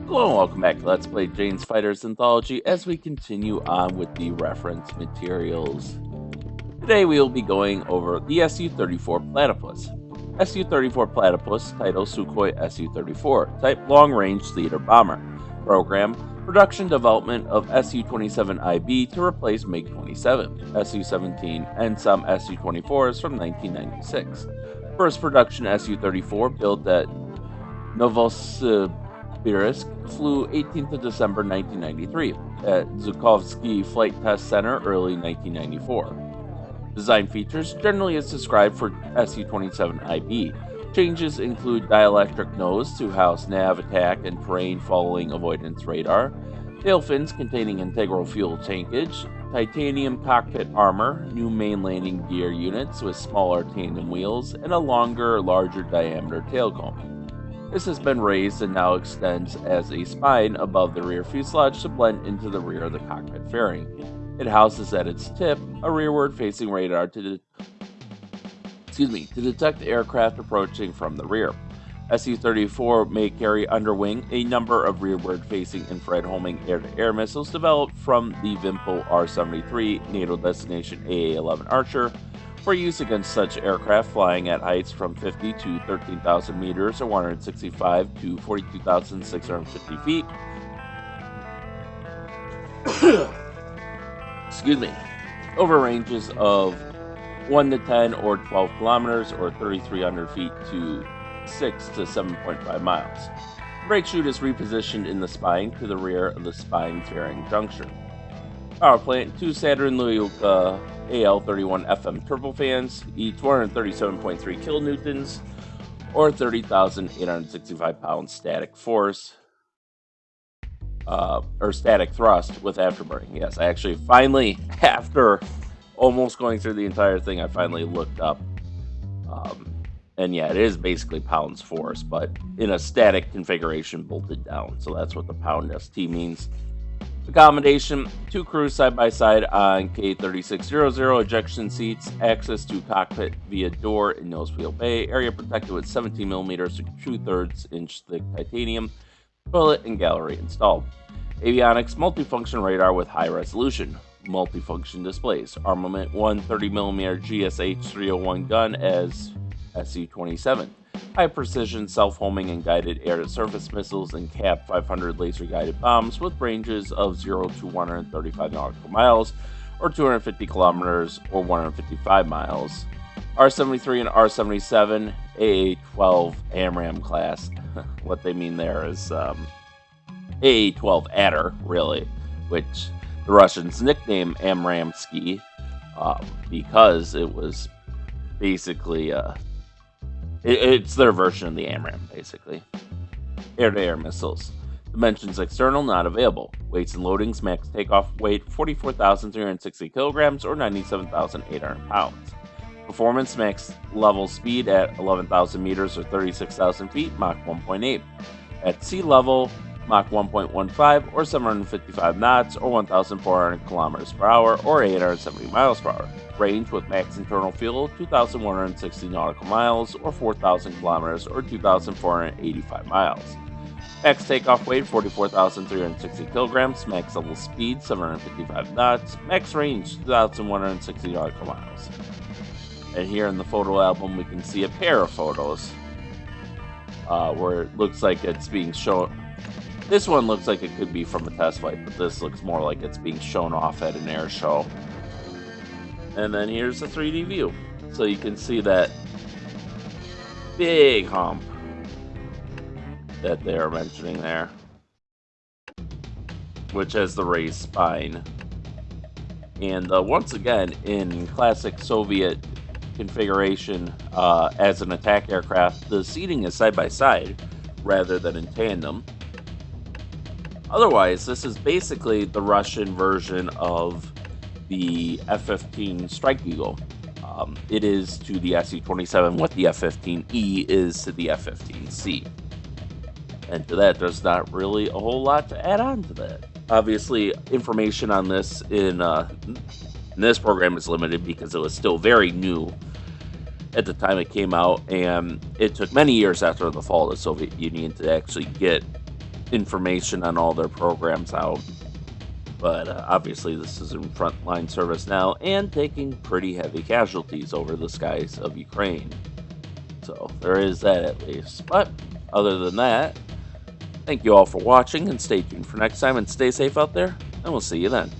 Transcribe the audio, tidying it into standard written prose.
Hello and welcome back to Let's Play Jane's Fighters Anthology as we continue on with the reference materials. Today we will be going over the Su-34 Platypus. Su-34 Platypus, title Sukhoi Su-34, type long-range theater bomber. Program, production development of Su-27IB to replace MiG-27, Su-17, and some Su-24s from 1996. First production Su-34 built at Novosibirsk flew 18th of December 1993 at Zhukovsky Flight Test Center early 1994. Design features generally as described for Su-27IB. Changes include dielectric nose to house nav attack and terrain following avoidance radar, tail fins containing integral fuel tankage, titanium cockpit armor, new main landing gear units with smaller tandem wheels, and a longer, larger diameter tail cone. This has been raised and now extends as a spine above the rear fuselage to blend into the rear of the cockpit fairing. It houses at its tip a rearward-facing radar to detect aircraft approaching from the rear. Su-34 may carry underwing a number of rearward-facing infrared homing air-to-air missiles developed from the Vimpel R-73 NATO Destination AA-11 Archer for use against such aircraft flying at heights from 50 to 13,000 meters or 165 to 42,650 feet. Over ranges of 1 to 10 or 12 kilometers or 3,300 feet to 6 to 7.5 miles. The brake chute is repositioned in the spine to the rear of the spine fairing juncture. Power plant, 2 Saturn Lyuka AL31 FM turbofans, each 137.3 kilonewtons, or 30,865 pounds static force, or static thrust with afterburning. Yes, I actually finally, after almost going through the entire thing, I finally looked up. And yeah, it is basically pounds force, but in a static configuration bolted down. So that's what the pound ST means. Accommodation, 2 crews side by side on K3600 ejection seats, access to cockpit via door in nose wheel bay, area protected with 17mm to 2/3 inch thick titanium, toilet and gallery installed. Avionics, multifunction radar with high resolution, multifunction displays, armament 1 30mm GSH-301 gun as Su-27. High precision self-homing and guided air-to-surface missiles and CAP 500 laser-guided bombs with ranges of 0 to 135 nautical miles or 250 kilometers or 155 miles. R-73 and R-77 AA-12 AMRAAM class. What they mean there is AA-12 Adder, really, which the Russians nicknamed AMRAAMsky because it was basically it's their version of the AMRAAM, basically. Air-to-air missiles. Dimensions external, not available. Weights and loadings, max takeoff weight 44,360 kilograms or 97,800 pounds. Performance, max level speed at 11,000 meters or 36,000 feet, Mach 1.8. At sea level, Mach 1.15 or 755 knots or 1,400 kilometers per hour or 870 miles per hour. Range with max internal fuel 2,160 nautical miles or 4,000 kilometers or 2,485 miles. Max takeoff weight 44,360 kilograms, max level speed 755 knots, max range 2,160 nautical miles. And here in the photo album we can see a pair of photos where it looks like it's being shown. This one looks like it could be from a test flight, but this looks more like it's being shown off at an air show. And then here's a 3D view. So you can see that big hump that they are mentioning there, which has the raised spine. And once again, in classic Soviet configuration as an attack aircraft, the seating is side by side rather than in tandem. Otherwise, this is basically the Russian version of the F-15 Strike Eagle. It is to the Su-27 what the F-15E is to the F-15C. And to that, there's not really a whole lot to add on to that. Obviously, information on this in this program is limited because it was still very new at the time it came out, and it took many years after the fall of the Soviet Union to actually get information on all their programs out. But obviously, this is in frontline service now and taking pretty heavy casualties over the skies of Ukraine. So there is that at least. But other than that, thank you all for watching and stay tuned for next time and stay safe out there, and we'll see you then.